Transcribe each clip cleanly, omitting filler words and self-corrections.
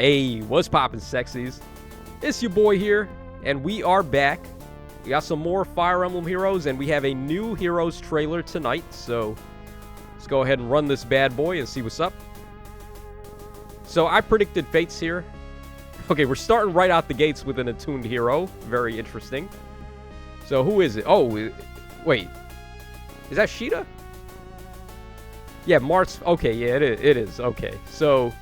Hey, what's poppin', sexies? It's your boy here, and we are back. We got some more Fire Emblem Heroes, and we have a new Heroes trailer tonight, so let's go ahead and run this bad boy and see what's up. So I predicted fates here. Okay, we're starting right out the gates with an attuned hero. Very interesting. So who is it? Oh, wait. Is that Caeda? Yeah, Mart's... Okay, yeah, it is. Okay, so...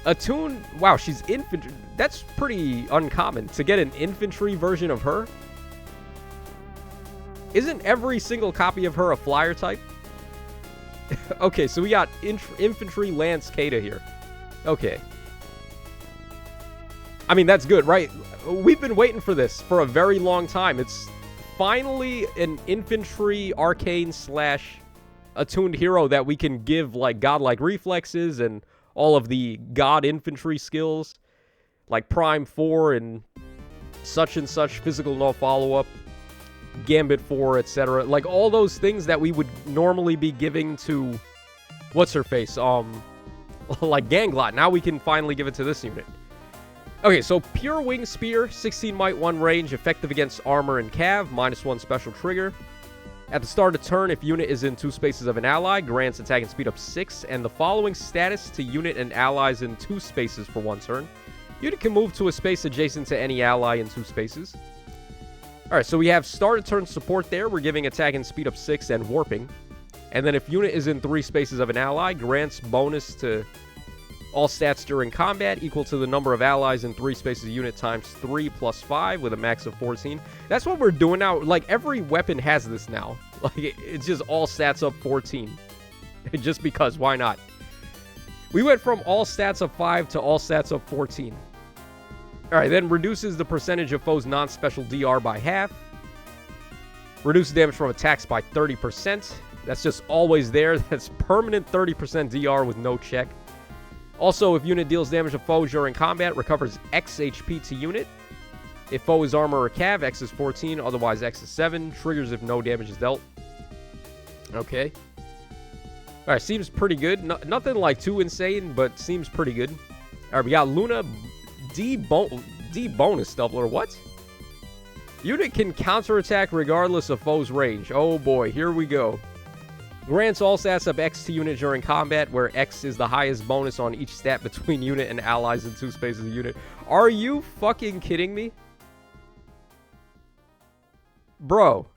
Attuned... Wow, she's infantry... That's pretty uncommon, to get an infantry version of her. Isn't every single copy of her a flyer type? Okay, so we got infantry Lance Caeda here. Okay. I mean, that's good, right? We've been waiting for this for a very long time. It's finally an infantry arcane slash attuned hero that we can give like godlike reflexes and all of the god infantry skills like Prime 4 and such physical no follow-up, Gambit 4, etc. Like all those things that we would normally be giving to what's her face, like Ganglot. Now we can finally give it to this unit. Okay, so Pure Wing Spear, 16 might, 1 range, effective against armor and cav, -1 special trigger. At the start of turn, if unit is in 2 spaces of an ally, grants attack and speed up 6, and the following status to unit and allies in 2 spaces for 1 turn. Unit can move to a space adjacent to any ally in 2 spaces. Alright, so we have start of turn support there. We're giving attack and speed up 6 and warping. And then if unit is in 3 spaces of an ally, grants bonus to all stats during combat equal to the number of allies in 3 spaces unit times 3 plus 5 with a max of 14. That's what we're doing now. Like, every weapon has this now. Like, it's just all stats up 14. Just because, why not? We went from all stats up 5 to all stats up 14. Alright, then reduces the percentage of foes' non-special DR by half. Reduces damage from attacks by 30%. That's just always there. That's permanent 30% DR with no check. Also, if unit deals damage to foe during combat, recovers X HP to unit. If foe is armor or cav, X is 14, otherwise X is 7. Triggers if no damage is dealt. Okay. Alright, seems pretty good. Nothing like too insane, but seems pretty good. Alright, we got Luna D bonus doubler. What? Unit can counterattack regardless of foe's range. Oh boy, here we go. Grants all stats up X to unit during combat, where X is the highest bonus on each stat between unit and allies in 2 spaces of unit. Are you fucking kidding me? Bro.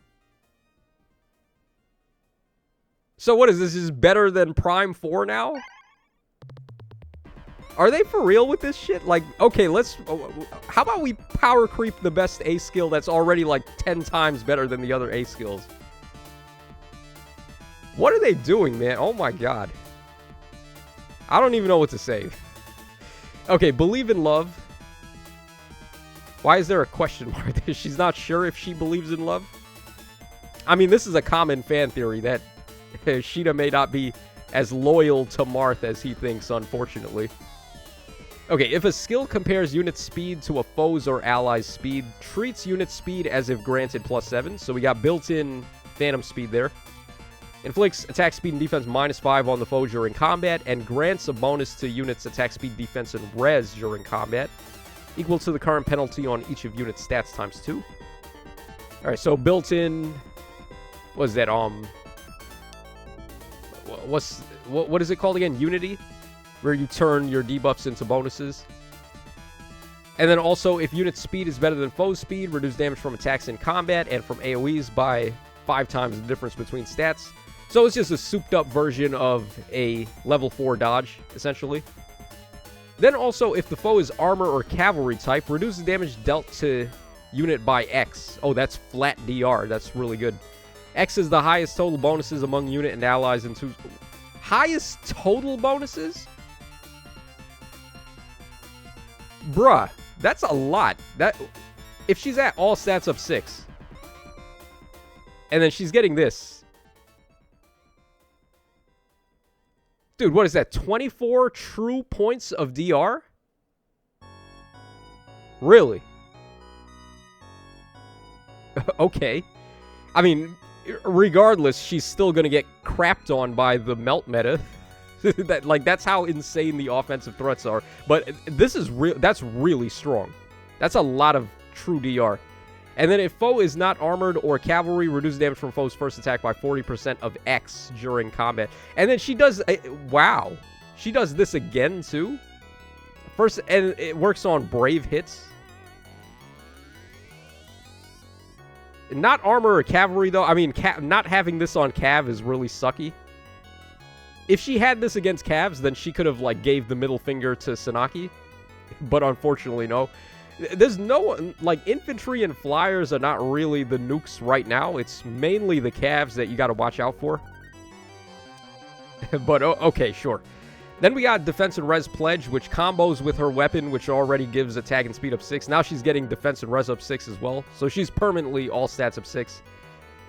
So what is this? Is better than Prime 4 now? Are they for real with this shit? Like, okay, let's... How about we power creep the best A skill that's already like 10 times better than the other A skills? What are they doing, man? Oh my god. I don't even know what to say. Okay, believe in love. Why is there a question mark there? She's not sure if she believes in love? I mean, this is a common fan theory that Caeda may not be as loyal to Marth as he thinks, unfortunately. Okay, if a skill compares unit speed to a foe's or ally's speed, treats unit speed as if granted +7. So we got built-in phantom speed there. Inflicts attack speed and defense -5 on the foe during combat, and grants a bonus to units' attack speed, defense, and res during combat, equal to the current penalty on each of units' stats times 2. Alright, so built-in... What is that, what is it called again? Unity? Where you turn your debuffs into bonuses. And then also, if unit speed is better than foe's speed, reduce damage from attacks in combat and from AoEs by 5 times the difference between stats. So it's just a souped up version of a level 4 dodge, essentially. Then also, if the foe is armor or cavalry type, reduces damage dealt to unit by X. Oh, that's flat DR. That's really good. X is the highest total bonuses among unit and allies in 2... Highest total bonuses? Bruh, that's a lot. That if she's at all stats up 6, and then she's getting this. Dude, what is that? 24 true points of DR? Really? Okay. I mean, regardless, she's still gonna get crapped on by the melt meta. That's how insane the offensive threats are. But this is that's really strong. That's a lot of true DR. And then if foe is not armored or cavalry, reduce damage from foe's first attack by 40% of X during combat. And then she does, wow. She does this again too? First, and it works on brave hits. Not armor or cavalry though. I mean, not having this on Cav is really sucky. If she had this against Cavs, then she could have, like, gave the middle finger to Sanaki. But unfortunately, no. There's no, like, infantry and flyers are not really the nukes right now. It's mainly the Cavs that you got to watch out for. But, okay, sure. Then we got Defense and Res Pledge, which combos with her weapon, which already gives attack and speed up 6. Now she's getting Defense and Res up 6 as well. So she's permanently all stats up 6.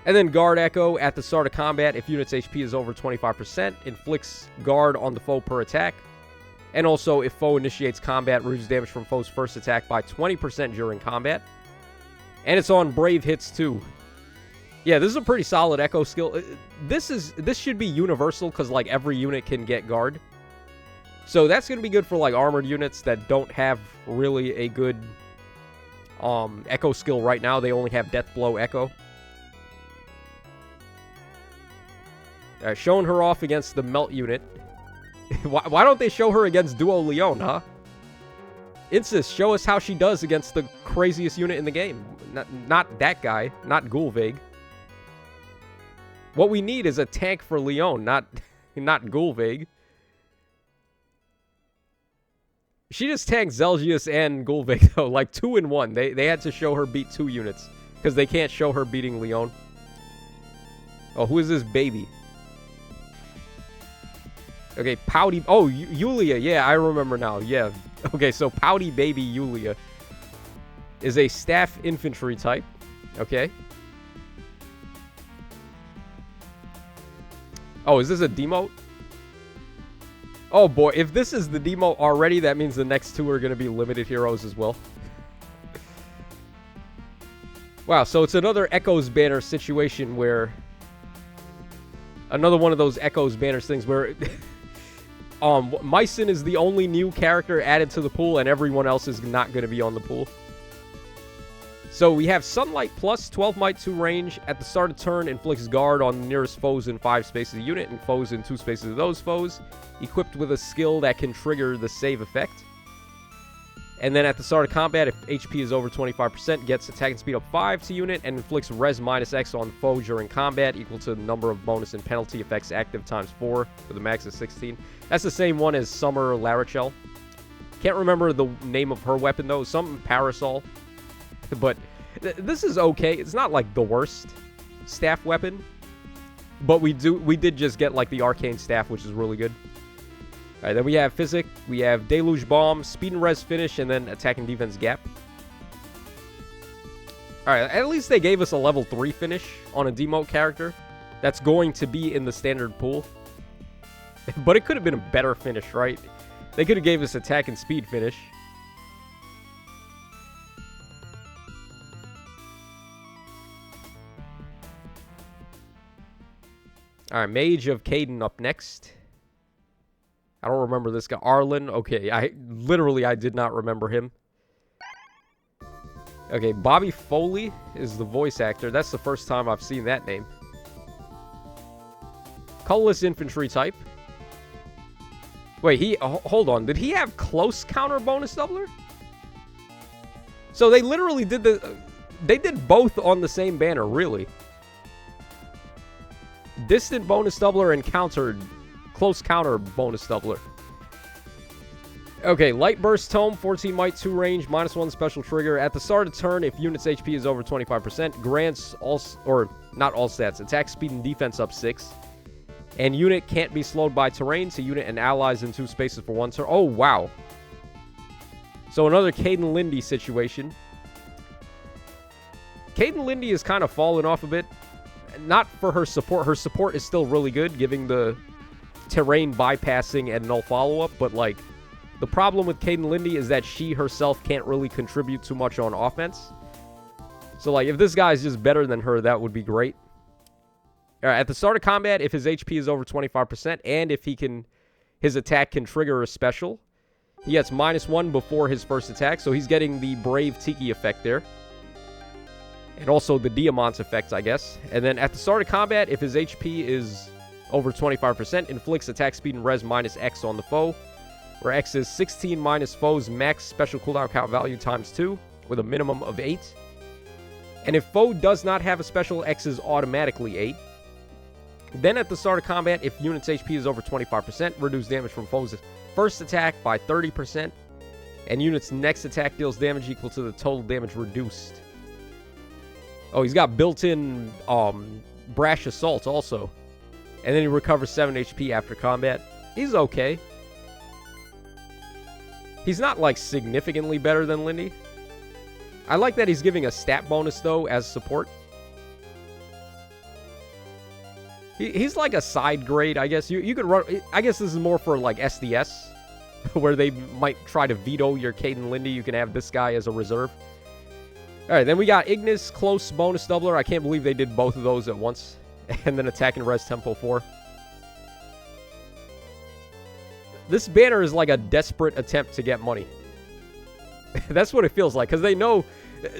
And then Guard Echo at the start of combat. If unit's HP is over 25%, inflicts guard on the foe per attack. And also, if foe initiates combat, reduces damage from foe's first attack by 20% during combat. And it's on brave hits too. Yeah, this is a pretty solid Echo skill. This should be universal because, like, every unit can get guard. So that's going to be good for, like, armored units that don't have really a good Echo skill right now. They only have Death Blow Echo. Showing her off against the Melt unit. Why don't they show her against Duo Leon, huh? Insist, show us how she does against the craziest unit in the game. Not that guy, not Gulvig. What we need is a tank for Leon, not Gulvig. She just tanked Zelgius and Gulvig, though, like 2 in 1. They had to show her beat 2 units, because they can't show her beating Leon. Oh, who is this baby? Okay, Pouty... Oh, Yulia. Yeah, I remember now. Yeah. Okay, so Pouty Baby Yulia is a staff infantry type. Okay. Oh, is this a demote? Oh, boy. If this is the demote already, that means the next 2 are going to be limited heroes as well. Wow, so it's another Echoes banner situation where... Another one of those Echoes banners things where... Mycin is the only new character added to the pool, and everyone else is not going to be on the pool. So we have Sunlight plus 12 Might 2 range. At the start of turn, inflicts guard on the nearest foes in 5 spaces of the unit, and foes in 2 spaces of those foes. Equipped with a skill that can trigger the save effect. And then at the start of combat, if HP is over 25%, gets attack and speed up 5 to unit, and inflicts res minus X on the foe during combat, equal to the number of bonus and penalty effects active times 4, with a max of 16. That's the same one as Summer Larichel. Can't remember the name of her weapon, though. Something Parasol. But this is okay. It's not, like, the worst staff weapon. But we did just get, like, the Arcane Staff, which is really good. Alright, then we have Physic, we have Deluge Bomb, Speed and Res Finish, and then Attack and Defense Gap. Alright, at least they gave us a level 3 finish on a demote character. That's going to be in the standard pool. But it could have been a better finish, right? They could have gave us Attack and Speed finish. Alright, Mage of Caeda up next. I don't remember this guy. Arlen. Okay, I did not remember him. Okay, Bobby Foley is the voice actor. That's the first time I've seen that name. Colorless infantry type. Wait, hold on. Did he have close counter bonus doubler? So they literally did they did both on the same banner, really. Distant bonus doubler and close counter bonus doubler. Okay, Light Burst Tome, 14 Might, 2 range, -1 special trigger. At the start of turn, if unit's HP is over 25%, grants all, or not all stats, attack, speed, and defense up 6. And unit can't be slowed by terrain, so unit and allies in 2 spaces for 1 turn. Oh, wow. So another Caden Lindy situation. Caden Lindy has kind of fallen off a bit. Not for her support. Her support is still really good, giving the terrain bypassing and null follow-up, but, like, the problem with Caden Lindy is that she herself can't really contribute too much on offense. So, like, if this guy is just better than her, that would be great. Alright, at the start of combat, if his HP is over 25%, and if he can his attack can trigger a special. He gets -1 before his first attack, so he's getting the Brave Tiki effect there. And also the Diamant's effect, I guess. And then at the start of combat, if his HP is over 25%, inflicts attack speed and res -X on the foe, where X is 16 minus foe's max special cooldown count value times 2, with a minimum of 8. And if foe does not have a special, X is automatically 8. Then at the start of combat, if unit's HP is over 25%, reduce damage from foe's first attack by 30%, and unit's next attack deals damage equal to the total damage reduced. Oh, he's got built-in Brash Assault also. And then he recovers 7 HP after combat. He's okay. He's not, like, significantly better than Lindy. I like that he's giving a stat bonus, though, as support. He's like a side grade, I guess. You could run... I guess this is more for, like, SDS, where they might try to veto your Caeda Lindy. You can have this guy as a reserve. Alright, then we got Ignis, Close, Bonus Doubler. I can't believe they did both of those at once. And then Attack and Res Tempo 4. This banner is like a desperate attempt to get money. That's what it feels like, because they know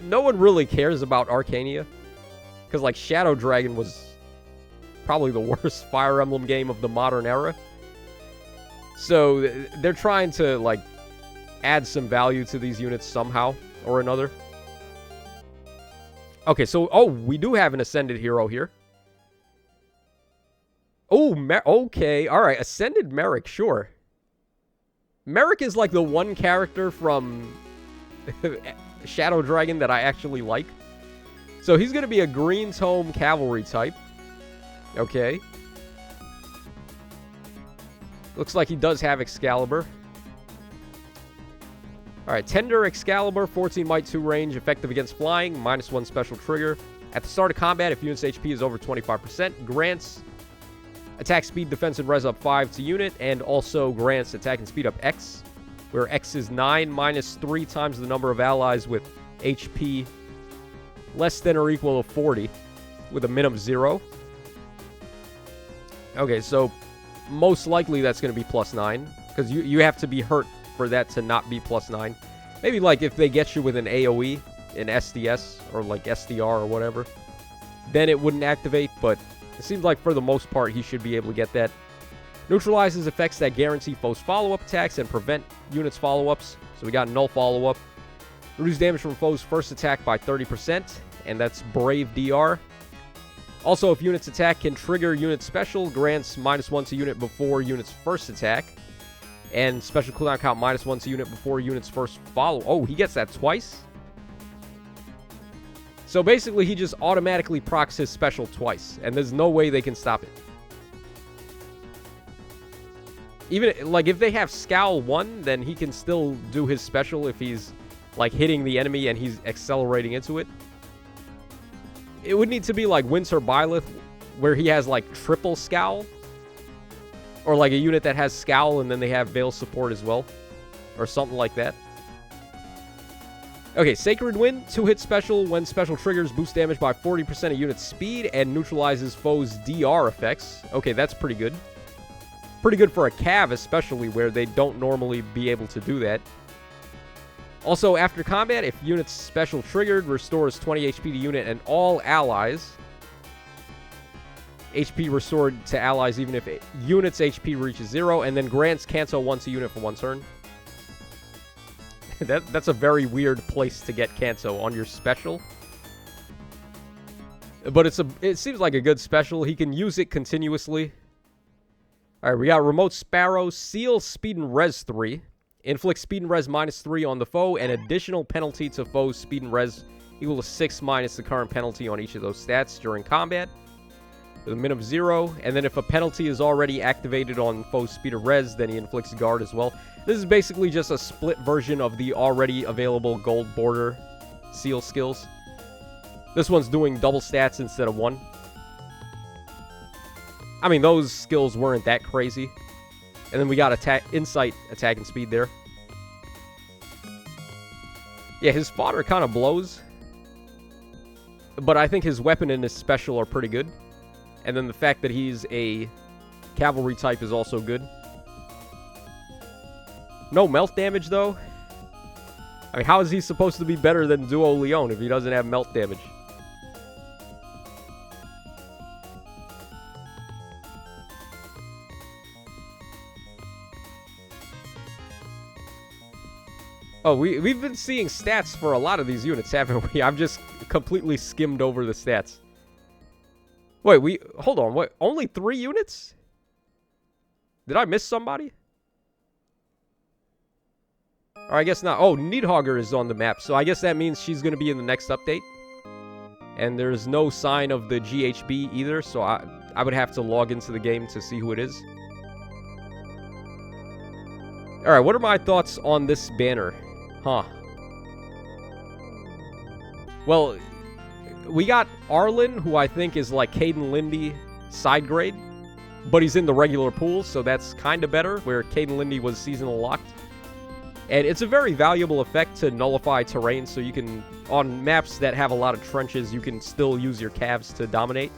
no one really cares about Arcania. Because, like, Shadow Dragon was probably the worst Fire Emblem game of the modern era. So, they're trying to, like, add some value to these units somehow or another. Okay, so, oh, we do have an Ascended hero here. Oh, okay, alright, Ascended Merric, sure. Merric is, like, the one character from Shadow Dragon that I actually like. So, he's going to be a Green Tome Cavalry type. Okay. Looks like he does have Excalibur. Alright, Tender Excalibur, 14 Might, 2 range, effective against flying, -1 special trigger. At the start of combat, if unit's HP is over 25%, grants attack speed, defense, and res up 5 to unit, and also grants attack and speed up X, where X is 9 minus 3 times the number of allies with HP less than or equal to 40, with a min of 0. Okay, so most likely that's going to be +9, because you have to be hurt for that to not be +9. Maybe, like, if they get you with an AoE, an SDS, or, like, SDR or whatever, then it wouldn't activate, but it seems like for the most part he should be able to get that. Neutralizes effects that guarantee foes follow-up attacks and prevent units follow-ups. So we got null follow-up. Reduce damage from foes' first attack by 30%, and that's Brave DR. Also, if unit's attack can trigger unit special, grants -1 to unit before unit's first attack. And special cooldown count -1 to unit before unit's first follow. Oh, he gets that twice? So basically, he just automatically procs his special twice, and there's no way they can stop it. Even, like, if they have Scowl 1, then he can still do his special if he's, like, hitting the enemy and he's accelerating into it. It would need to be like Winter Byleth, where he has, like, triple Scowl. Or, like, a unit that has Scowl and then they have Veil support as well. Or something like that. Okay, Sacred Wind, 2-hit special. When special triggers, boost damage by 40% of unit speed and neutralizes foes' DR effects. Okay, that's pretty good. Pretty good for a Cav, especially, where they don't normally be able to do that. Also, after combat, if unit's special triggered, restores 20 HP to unit and all allies. HP restored to allies even if unit's HP reaches 0, and then grants cancel 1 to unit for 1 turn. That's a very weird place to get cancel on your special. But it seems like a good special. He can use it continuously. Alright, we got Remote Sparrow, Seal, Speed and Res 3. Inflict Speed and Res -3 on the foe, and additional penalty to foe's Speed and Res equal to 6 minus the current penalty on each of those stats during combat, with a min of 0. And then if a penalty is already activated on foe's Speed or Res, then he inflicts Guard as well. This is basically just a split version of the already available Gold Border Seal skills. This one's doing double stats instead of 1. I mean, those skills weren't that crazy. And then we got Insight, Attack, and Speed there. Yeah, his fodder kind of blows. But I think his weapon and his special are pretty good. And then the fact that he's a cavalry type is also good. No melt damage, though. I mean, how is he supposed to be better than Duo Leon if he doesn't have melt damage? Oh, we've been seeing stats for a lot of these units, haven't we? I've just completely skimmed over the stats. Wait, hold on. What? Only 3 units? Did I miss somebody? Or I guess not. Oh, Needhogger is on the map, so I guess that means she's going to be in the next update. And there's no sign of the GHB either, so I would have to log into the game to see who it is. Alright, what are my thoughts on this banner? Huh. Well, we got Arlen, who I think is like Caden Lindy side grade, but he's in the regular pool, so that's kind of better, where Caden Lindy was seasonal locked. And it's a very valuable effect to nullify terrain, so you can, on maps that have a lot of trenches, you can still use your calves to dominate.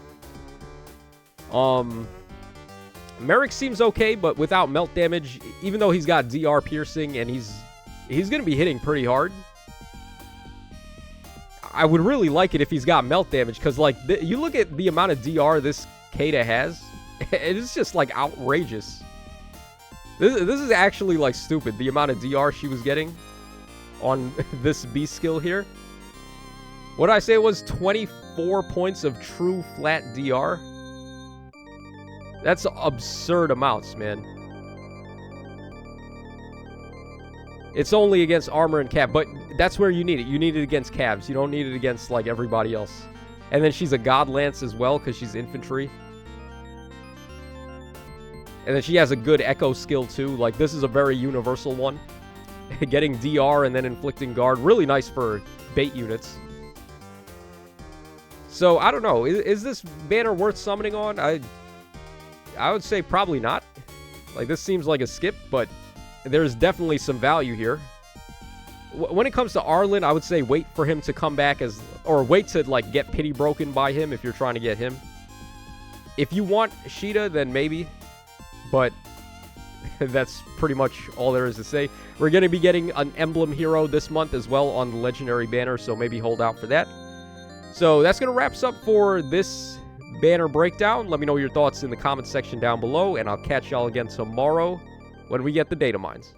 Merric seems okay, but without melt damage, even though he's got DR piercing and he's going to be hitting pretty hard. I would really like it if he's got melt damage, because, like, you look at the amount of DR this Caeda has, it's just, like, outrageous. This is actually, like, stupid, the amount of DR she was getting on this B skill here. What did I say it was? 24 points of true flat DR? That's absurd amounts, man. It's only against armor and cav, but that's where you need it. You need it against calves. You don't need it against, like, everybody else. And then she's a God Lance as well, because she's infantry. And then she has a good echo skill, too. Like, this is a very universal one. Getting DR and then inflicting guard. Really nice for bait units. So, I don't know. Is this banner worth summoning on? I would say probably not. Like, this seems like a skip, but there's definitely some value here. When it comes to Arlen, I would say wait for him to come back as... Or wait to, like, get pity broken by him if you're trying to get him. If you want Caeda, then maybe. But that's pretty much all there is to say. We're going to be getting an Emblem hero this month as well on the Legendary banner, so maybe hold out for that. So that's going to wrap us up for this banner breakdown. Let me know your thoughts in the comments section down below, and I'll catch y'all again tomorrow when we get the data mines.